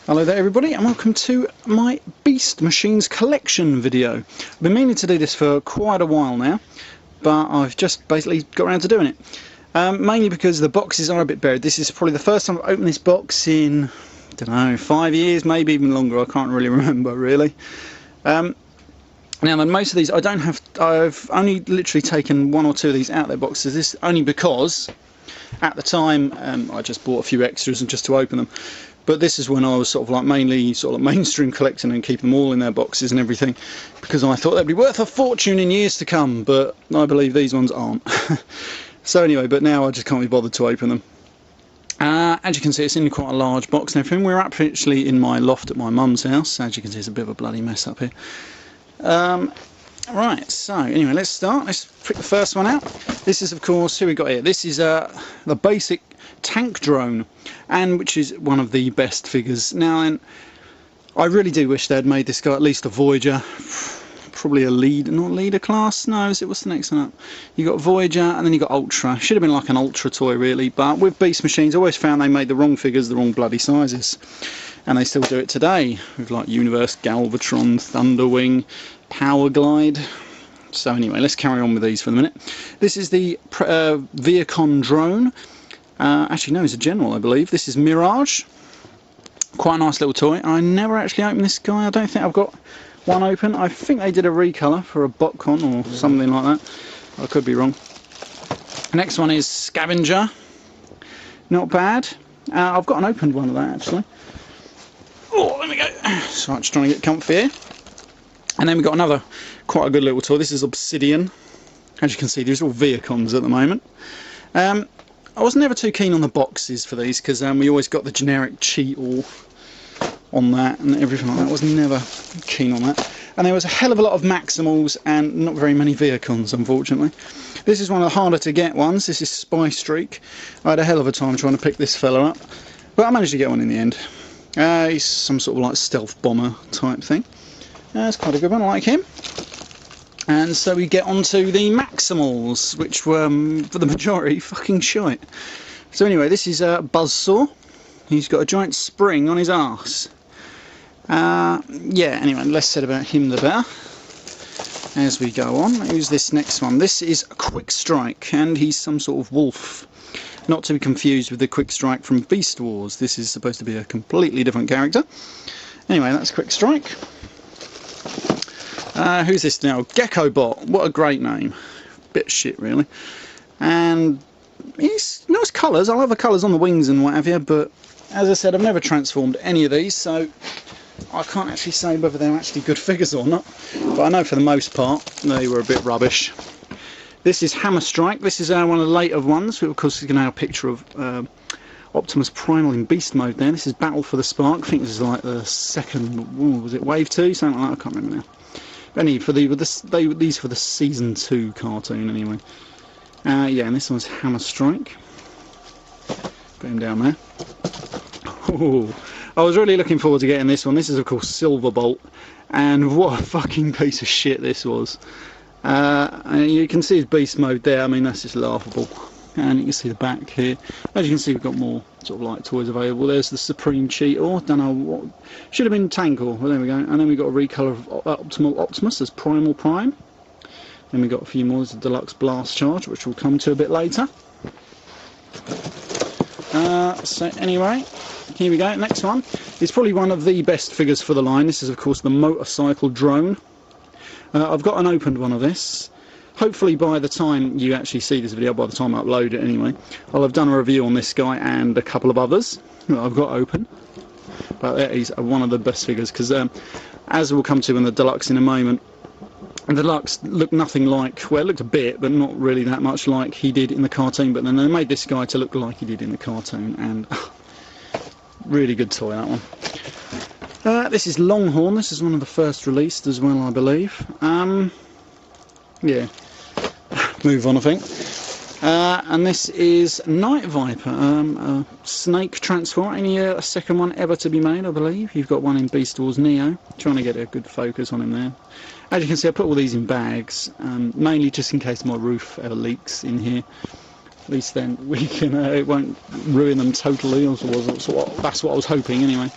Hello there everybody, and welcome to my Beast Machines collection video. I've been meaning to do this for quite a while now, but I've just basically got around to doing it. Mainly because the boxes are a bit buried. This is probably the first time I've opened this box in, I don't know, 5 years, maybe even longer. I can't really remember really. Now most of these I've only literally taken 1 or 2 of these out of their boxes. This only because at the time I just bought a few extras and just to open them. But this is when I was sort of like mainly mainstream collecting and keeping them all in their boxes and everything, because I thought they'd be worth a fortune in years to come, but I believe these ones aren't. So anyway, but now I just can't be bothered to open them. As you can see, it's in quite a large box and everything. We're actually in my loft at my mum's house. As you can see, it's a bit of a bloody mess up here. Right, so anyway, let's start. Let's pick the first one out. This is, of course, who we got here. This is the basic tank drone, and which is one of the best figures. Now, and I really do wish they'd made this guy at least a Voyager, probably a not leader class. No, what's the next one up? You got Voyager, and then you got Ultra. Should have been like an Ultra toy, really. But with Beast Machines, I always found they made the wrong figures, the wrong bloody sizes, and they still do it today with like Universe, Galvatron, Thunderwing, Power Glide. So anyway, let's carry on with these for the minute. This is the Viacom Drone. Actually, no, it's a General, I believe. This is Mirage. Quite a nice little toy. I never actually opened this guy. I don't think I've got one open. I think they did a recolor for a BotCon or something like that. I could be wrong. The next one is Scavenger. Not bad. I've got an opened one of that, actually. Oh, there we go. So I'm just trying to get comfy here. And then we've got another quite a good little toy. This is Obsidian. As you can see, these are all Viacoms at the moment. I was never too keen on the boxes for these because we always got the generic Chi Yeul on that and everything like that. I was never keen on that. And there was a hell of a lot of Maximals and not very many Viacons, unfortunately. This is one of the harder to get ones. This is Spy Streak. I had a hell of a time trying to pick this fella up, but I managed to get one in the end. He's some sort of like stealth bomber type thing. That's quite a good one, I like him. And so we get on to the Maximals, which were, for the majority, fucking shite. So anyway, this is Buzzsaw. He's got a giant spring on his arse. Yeah, anyway, less said about him the better. As we go on, who's this next one? This is Quick Strike, and he's some sort of wolf. Not to be confused with the Quick Strike from Beast Wars. This is supposed to be a completely different character. Anyway, that's Quick Strike. Who's this now? Gecko Bot. What a great name. Bit shit, really. And he's nice colours. I love the colours on the wings and what have you, but as I said, I've never transformed any of these, so I can't actually say whether they're actually good figures or not. But I know for the most part they were a bit rubbish. This is Hammer Strike. This is one of the later ones. Of course, you can have a picture of Optimus Primal in beast mode there. This is Battle for the Spark. I think this is like the second, was it Wave 2? Something like that, I can't remember now. Any for these for the season 2 cartoon anyway. Yeah, and this one's Hammer Strike. Put him down there. Ooh. I was really looking forward to getting this one. This is of course Silverbolt, and what a fucking piece of shit this was. And you can see his beast mode there. I mean, that's just laughable. And you can see the back here. As you can see, we've got more sort of like toys available. There's the Supreme Cheetor. Don't know what, should have been Tankor. Well, there we go. And then we got a recolor of Optimus as Primal Prime. Then we got a few more. There's a Deluxe Blast Charge, which we'll come to a bit later. So anyway, here we go. Next one is probably one of the best figures for the line. This is of course the Motorcycle Drone. I've got an opened one of this. Hopefully by the time you actually see this video, by the time I upload it anyway, I'll have done a review on this guy and a couple of others that I've got open. But that is one of the best figures, because as we'll come to in the Deluxe in a moment, the Deluxe looked nothing like, well, it looked a bit, but not really that much like he did in the cartoon, but then they made this guy to look like he did in the cartoon, and really good toy, that one. This is Longhorn. This is one of the first released as well, I believe. Yeah, move on I think. And this is Night Viper, a snake transformer. Only a second one ever to be made, I believe. You've got one in Beast Wars Neo. Trying to get a good focus on him there. As you can see, I put all these in bags, mainly just in case my roof ever leaks in here. At least then we can, it won't ruin them totally. That's what I was hoping anyway.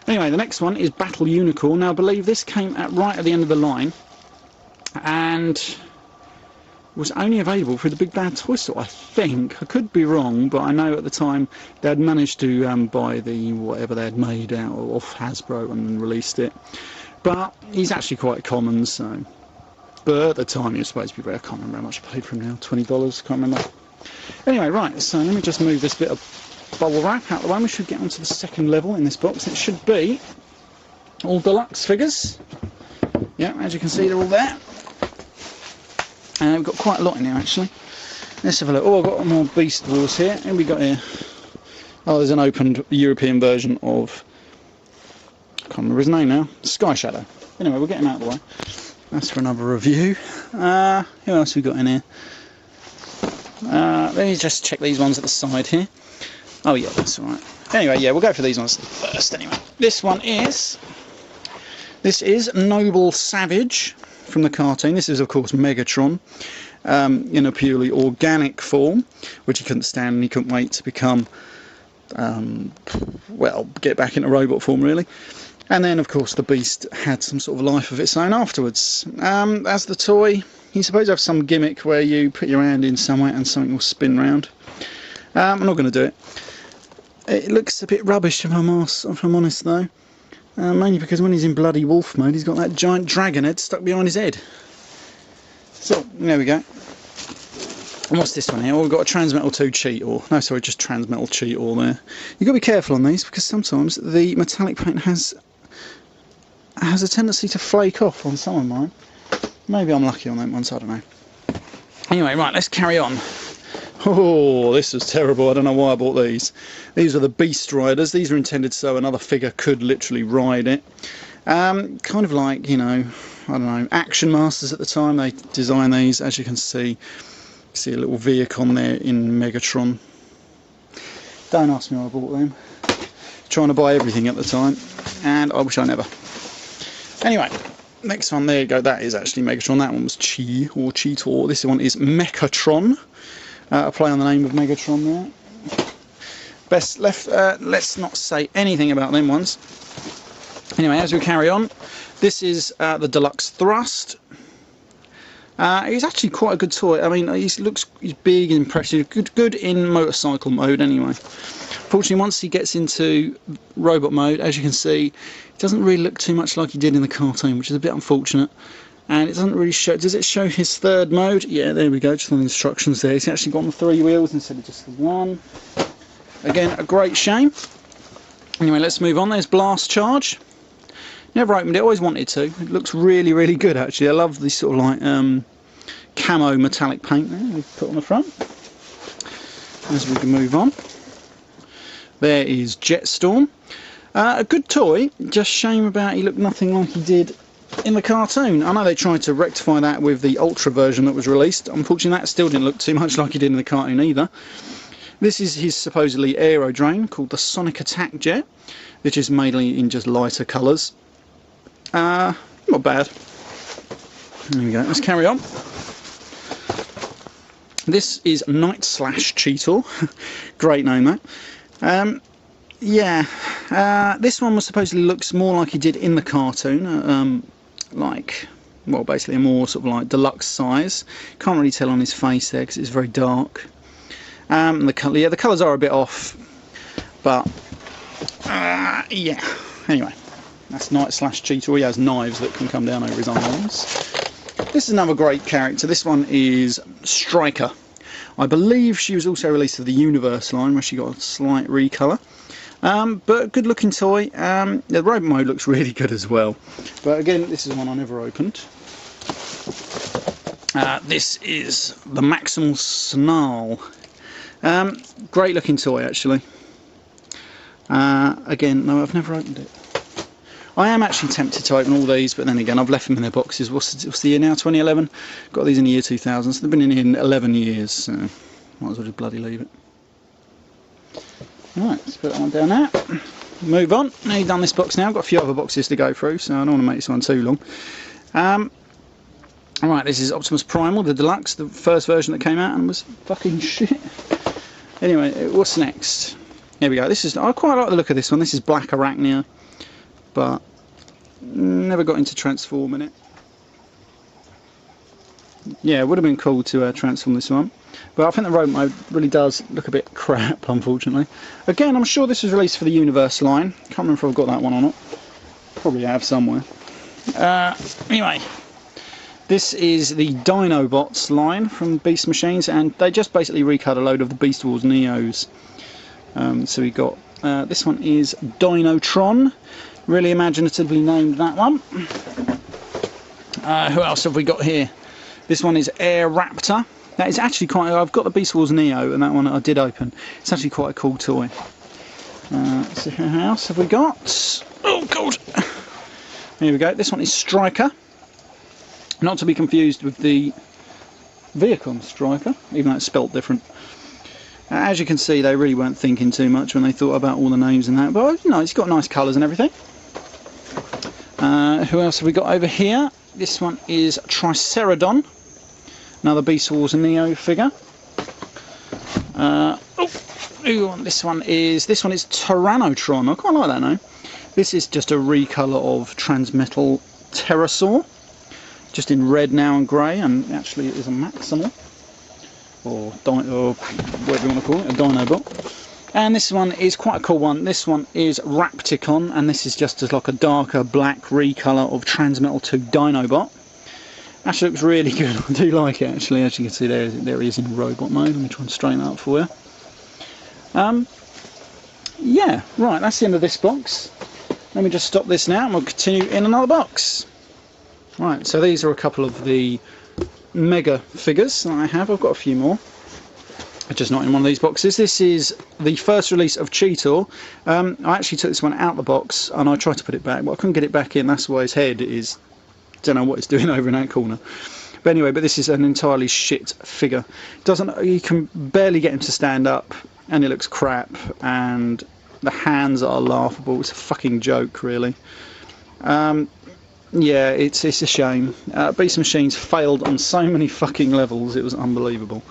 Anyway, the next one is Battle Unicorn. Now I believe this came right at the end of the line and was only available through the Big Bad Toy Store, I think. I could be wrong, but I know at the time they had managed to buy the whatever they had made out of Hasbro and released it. But he's actually quite common, so. But at the time he was supposed to be rare. I can't remember how much I paid for him now. $20, can't remember. Anyway, right, so let me just move this bit of bubble wrap out of the way. We should get onto the second level in this box. It should be all deluxe figures. Yeah, as you can see, they're all there. We've got quite a lot in here, actually. Let's have a look. Oh, I've got more Beast Wars here. What have we got here? Oh, there's an opened European version of... I can't remember his name now. Sky Shadow. Anyway, we'll get him out of the way. That's for another review. Who else have we got in here? Let me just check these ones at the side here. Oh, yeah, that's alright. Anyway, yeah, we'll go for these ones first, anyway. This is Noble Savage from the cartoon. This is, of course, Megatron in a purely organic form, which he couldn't stand and he couldn't wait to become, well, get back into robot form, really. And then, of course, the Beast had some sort of life of its own afterwards. As the toy, he's supposed to have some gimmick where you put your hand in somewhere and something will spin round. I'm not going to do it. It looks a bit rubbish if I'm honest, though. Mainly because when he's in bloody wolf mode, he's got that giant dragon head stuck behind his head. So, there we go. And what's this one here? Oh, we've got a Transmittal 2 Cheetor. No, sorry, just Transmittal Cheetor there. You've got to be careful on these because sometimes the metallic paint has a tendency to flake off on some of mine. Maybe I'm lucky on that one, so I don't know. Anyway, right, let's carry on. Oh, this was terrible. I don't know why I bought these. These are the Beast Riders. These are intended so another figure could literally ride it. Kind of like, you know, I don't know, Action Masters at the time. They designed these, as you can see. See a little Viacom there in Megatron. Don't ask me why I bought them. Trying to buy everything at the time, and I wish I never. Anyway, next one, there you go. That is actually Megatron. That one was Chi or Cheetor. This one is Megatron. A play on the name of Megatron there. Best left. Let's not say anything about them ones. Anyway, as we carry on, this is the Deluxe Thrust. He's actually quite a good toy. I mean, he's big and impressive. Good in motorcycle mode anyway. Fortunately, once he gets into robot mode, as you can see, it doesn't really look too much like he did in the cartoon, which is a bit unfortunate. And it doesn't really show. Does it show his third mode? Yeah, there we go. Just on the instructions there. He's actually got on the 3 wheels instead of just the one. Again, a great shame. Anyway, let's move on. There's Blast Charge. Never opened it. Always wanted to. It looks really, really good actually. I love this sort of like camo metallic paint there we've put on the front. As we can move on. There is Jetstorm. A good toy. Just shame about he looked nothing like he did in the cartoon. I know they tried to rectify that with the Ultra version that was released. Unfortunately, that still didn't look too much like he did in the cartoon either. This is his supposedly aerodrome called the Sonic Attack Jet, which is mainly in just lighter colours. Not bad. There we go. Let's carry on. This is Night Slash Cheetor. Great name, that. Yeah. This one was supposedly looks more like he did in the cartoon. Like, well, basically a more sort of like deluxe size. Can't really tell on his face there because it's very dark. The colours are a bit off, but yeah. Anyway, that's Night Slash Cheetor. He has knives that can come down over his arms. This is another great character. This one is Striker. I believe she was also released to the Universe line where she got a slight recolour. But a good looking toy. The robot mode looks really good as well. But again, this is one I never opened. This is the Maximal Snarl. Great looking toy actually. Again, no, I've never opened it. I am actually tempted to open all these, but then again, I've left them in their boxes. What's the year now? 2011? Got these in the year 2000, so they've been in here 11 years, so might as well just bloody leave it. Right, let's put that one down there. Move on. Now you've done this box now, I've got a few other boxes to go through, so I don't want to make this one too long. Alright, this is Optimus Primal, the Deluxe, the first version that came out and was fucking shit. Anyway, what's next? Here we go. I quite like the look of this one. This is Black Arachnia. but never got into transforming it. Yeah, it would have been cool to transform this one, but I think the road mode really does look a bit crap, unfortunately. Again, I'm sure this was released for the Universe line. Can't remember if I've got that one or not. Probably have somewhere. Anyway, this is the Dinobots line from Beast Machines, and they just basically recut a load of the Beast Wars Neos. So we got this one is Dino Tron, really imaginatively named, that one. Who else have we got here? This one is Air Raptor. That is actually quite. I've got the Beast Wars Neo, and that one I did open. It's actually quite a cool toy. So who else have we got? Oh god! Here we go. This one is Striker. Not to be confused with the Viacom Striker, even though it's spelt different. As you can see, they really weren't thinking too much when they thought about all the names and that. But you know, it's got nice colours and everything. Who else have we got over here? This one is Tricerodon. Another Beast Wars Neo figure. This one is Tyrannotron. I quite like that name. This is just a recolour of Transmittal Pterosaur, just in red now and grey, and actually it is a Maximal, or whatever you want to call it, a Dinobot. And this one is quite a cool one. This one is Rapticon, and this is just like a darker black recolour of Transmittal 2 Dinobot. Actually looks really good. I do like it actually. As you can see, there he is in robot mode. Let me try and straighten that up for you. Yeah, right, that's the end of this box. Let me just stop this now and we'll continue in another box. Right, so these are a couple of the Mega figures that I have. I've got a few more, just not in one of these boxes. This is the first release of Chi Yeul. I actually took this one out of the box and I tried to put it back, but I couldn't get it back in. That's why his head is, don't know what it's doing over in that corner. But anyway, this is an entirely shit figure. You can barely get him to stand up, and it looks crap, and the hands are laughable. It's a fucking joke, really. Yeah, it's a shame. Beast Machines failed on so many fucking levels, it was unbelievable.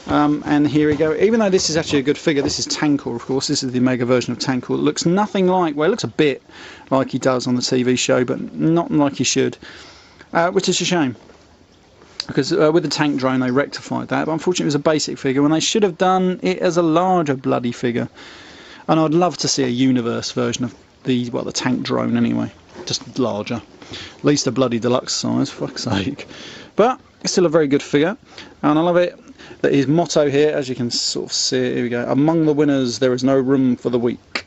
And here we go. Even though this is actually a good figure, this is Tankor, of course. This is the Mega version of Tankor. It looks nothing like, well, it looks a bit like he does on the TV show, but not like he should. Which is a shame, because with the tank drone they rectified that, but unfortunately it was a basic figure when they should have done it as a larger bloody figure. And I'd love to see a universe version of the tank drone anyway, just larger, at least a bloody deluxe size, for fuck's sake. But it's still a very good figure, and I love it that his motto here, as you can sort of see it, here we go, among the winners there is no room for the weak.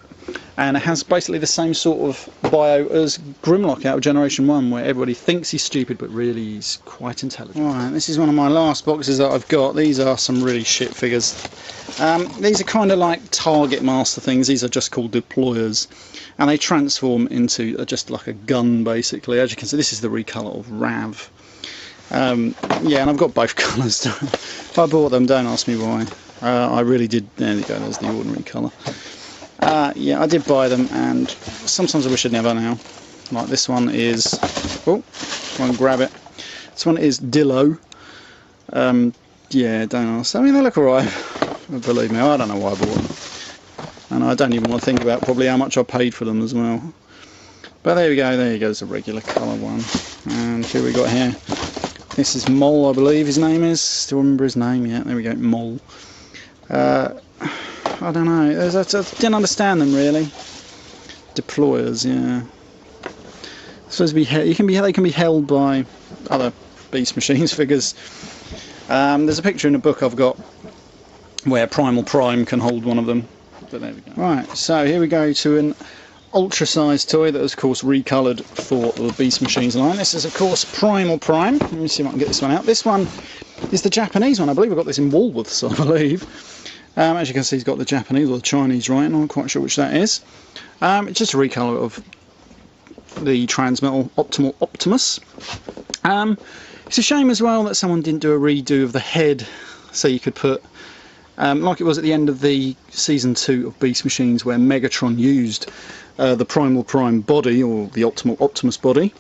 And it has basically the same sort of bio as Grimlock out of Generation 1, where everybody thinks he's stupid, but really he's quite intelligent. Right, this is one of my last boxes that I've got. These are some really shit figures. These are kind of like Target Master things. These are just called deployers. And they transform into just like a gun, basically. As you can see, this is the recolour of Rav. Yeah, and I've got both colours. I bought them, don't ask me why. I really did. There you go, there's the ordinary colour. Yeah, I did buy them, and sometimes I wish I'd never now. Like this one is, oh, try and grab it. This one is Dillo. Yeah, don't ask. I mean, they look alright. Believe me, I don't know why I bought them, and I don't even want to think about probably how much I paid for them as well. But there we go. There you go. There's a regular colour one, and here we got here. This is Mole, I believe his name is. Still remember his name? Yeah, there we go, Mole. I don't know. I didn't understand them really. Deployers, yeah. Supposed to be they can be held by other Beast Machines figures. There's a picture in a book I've got where Primal Prime can hold one of them. But there we go. Right, so here we go to an ultra-sized toy that was, of course, recoloured for the Beast Machines line. This is, of course, Primal Prime. Let me see if I can get this one out. This one is the Japanese one. I believe I got this in Woolworths, I believe. As you can see, he's got the Japanese or the Chinese writing. I'm not quite sure which that is. It's just a recolour of the Transmittal Optimus. It's a shame as well that someone didn't do a redo of the head, so you could put, like it was at the end of the Season 2 of Beast Machines, where Megatron used the Primal Prime body, or the Optimus body.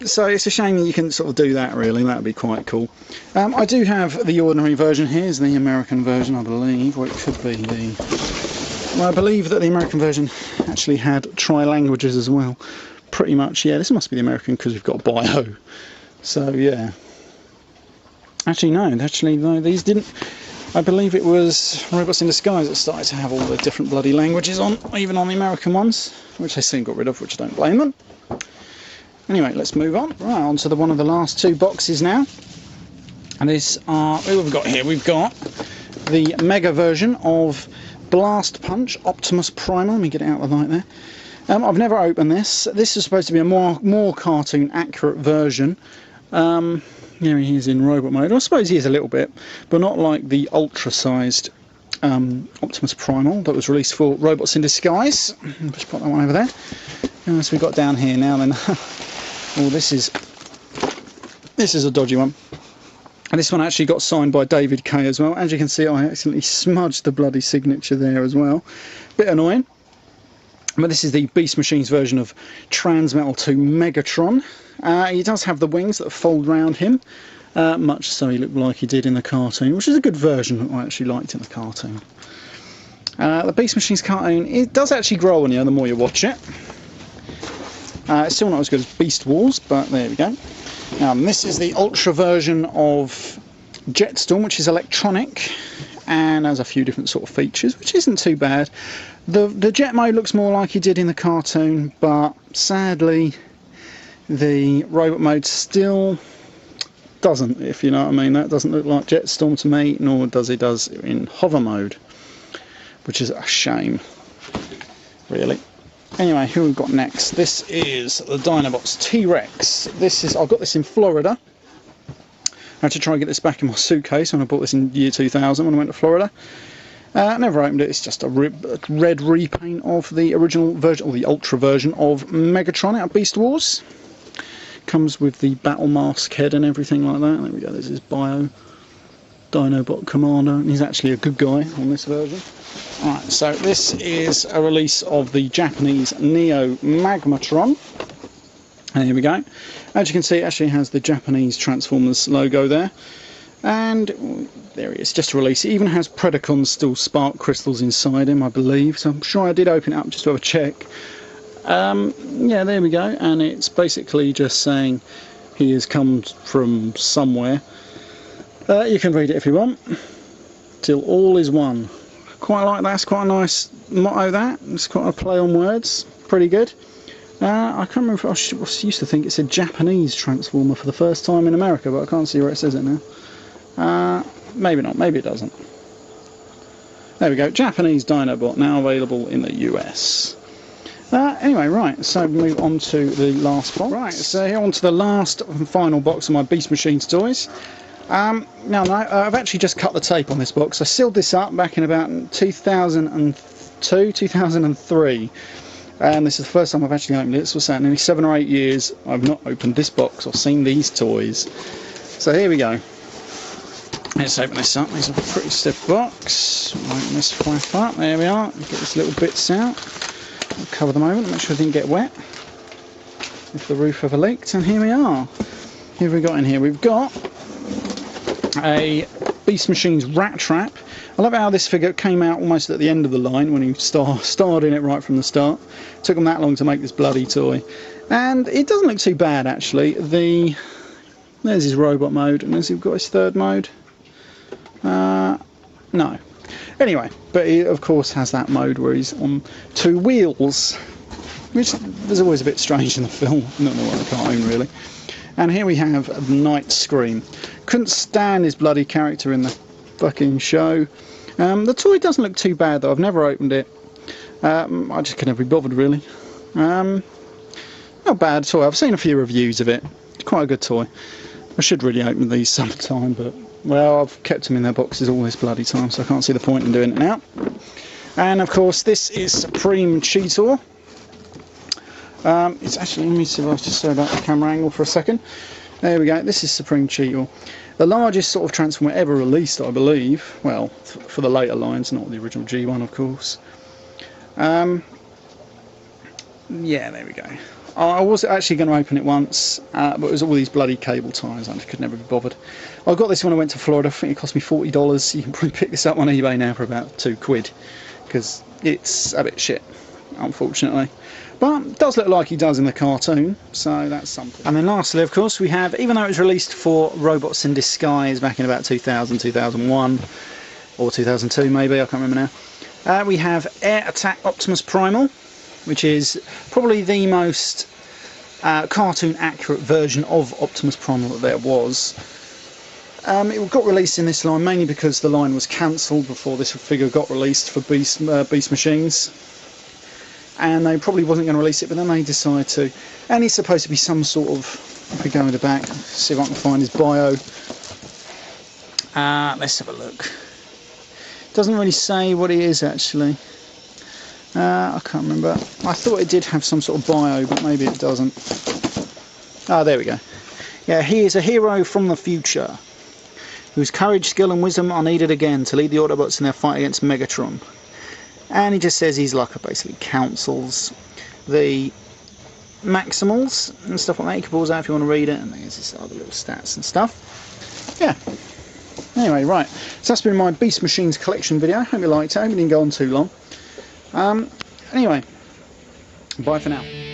So it's a shame that you can sort of do that, really. That would be quite cool. I do have the ordinary version. Here's the American version, I believe, or it could be the... Well, I believe that the American version actually had tri-languages as well. Pretty much, yeah, this must be the American because we've got bio. So, yeah. Actually, no, these didn't. I believe it was Robots in Disguise that started to have all the different bloody languages on, even on the American ones, which they soon got rid of, which I don't blame them. Anyway, let's move on. Right, on to one of the last two boxes now. And this are, what have we got here? We've got the Mega version of Blast Punch Optimus Primal. Let me get it out of the light there. I've never opened this. This is supposed to be a more cartoon accurate version. Here he is in robot mode. I suppose he is a little bit, but not like the ultra-sized Optimus Primal that was released for Robots in Disguise. Just put that one over there. And so we've got down here now then. Oh, this is a dodgy one. And this one actually got signed by David K as well. As you can see, I accidentally smudged the bloody signature there as well. Bit annoying. But this is the Beast Machines version of Transmittal to Megatron. He does have the wings that fold round him, much so he looked like he did in the cartoon, which is a good version I actually liked in the cartoon. The Beast Machines cartoon, it does actually grow on you the more you watch it. It's still not as good as Beast Wars, but there we go. This is the Ultra version of Jetstorm, which is electronic and has a few different sort of features, which isn't too bad. The jet mode looks more like he did in the cartoon, but sadly the robot mode still doesn't, if you know what I mean. That doesn't look like Jetstorm to me, nor does it in hover mode, which is a shame, really. Anyway, who we've got next? This is the Dinobots T-Rex. I've got this in Florida. I had to try and get this back in my suitcase when I bought this in year 2000 when I went to Florida. Never opened it. It's just a red repaint of the original version, or the Ultra version of Megatron out of Beast Wars. Comes with the battle mask head and everything like that. There we go. There's his bio. Dinobot Commander. And he's actually a good guy on this version. Alright, so this is a release of the Japanese Neo Magmatron. And here we go. As you can see, it actually has the Japanese Transformers logo there. And there he is, just a release. It even has Predacons still spark crystals inside him, I believe. So I'm sure I did open it up just to have a check. Yeah, there we go. And it's basically just saying he has come from somewhere. You can read it if you want. Till all is one. Quite like that. It's quite a nice motto, that. It's quite a play on words. Pretty good. I can't remember if I used to think it said Japanese Transformer for the first time in America, but I can't see where it says it now. Maybe not. Maybe it doesn't. There we go. Japanese Dinobot, now available in the US. Anyway, right, so move on to the last box. Right, so here on to the last and final box of my Beast Machines toys. I've actually just cut the tape on this box. I sealed this up back in about 2002, 2003. And this is the first time I've actually opened it. This was nearly 7 or 8 years I've not opened this box or seen these toys. So here we go. Let's open this up. It's a pretty stiff box. Open this flap up. There we are. Get these little bits out. I'll cover them over to make sure they didn't get wet if the roof ever leaked. And here we are. Who have we got in here? We've got a Beast Machines Rat Trap. I love how this figure came out almost at the end of the line when he starred in it right from the start. It took them that long to make this bloody toy. And it doesn't look too bad, actually. There's his robot mode, and has he got his third mode? No. Anyway, but he of course has that mode where he's on 2 wheels, which is always a bit strange in the film. Not in the cartoon, really. And here we have Night Scream. Couldn't stand his bloody character in the fucking show. The toy doesn't look too bad though. I've never opened it. I just could never be bothered, really. Not bad toy. I've seen a few reviews of it. It's quite a good toy. I should really open these sometime, but well, I've kept them in their boxes all this bloody time, so I can't see the point in doing it now. And of course, this is Supreme Cheetor. It's actually, let me see if I just sorry about the camera angle for a second. There we go. This is Supreme Cheetor. The largest sort of Transformer ever released, I believe. Well, for the later lines, not the original G1, of course. Yeah, there we go. I was actually going to open it once, but it was all these bloody cable ties. I just could never be bothered. I got this when I went to Florida. I think it cost me $40. You can probably pick this up on eBay now for about £2, because it's a bit shit. unfortunately. But it does look like he does in the cartoon, so that's something. And then lastly, of course, we have, even though it was released for Robots in Disguise back in about 2000, 2001, or 2002 maybe, I can't remember now, we have Air Attack Optimus Primal, which is probably the most cartoon accurate version of Optimus Primal that there was. It got released in this line mainly because the line was cancelled before this figure got released for Beast Machines. And they probably wasn't going to release it, but then they decided to. And he's supposed to be some sort of, if we go in the back, see if I can find his bio. Let's have a look. Doesn't really say what he is actually. I can't remember. I thought it did have some sort of bio, but maybe it doesn't. Ah, there we go. Yeah, he is a hero from the future, whose courage, skill and wisdom are needed again to lead the Autobots in their fight against Megatron. And he just says he's like basically counsels the Maximals and stuff like that. You can pause out if you want to read it, and there's his other little stats and stuff. Yeah. Anyway, right. So that's been my Beast Machines collection video. Hope you liked it. I hope it didn't go on too long. Anyway, bye for now.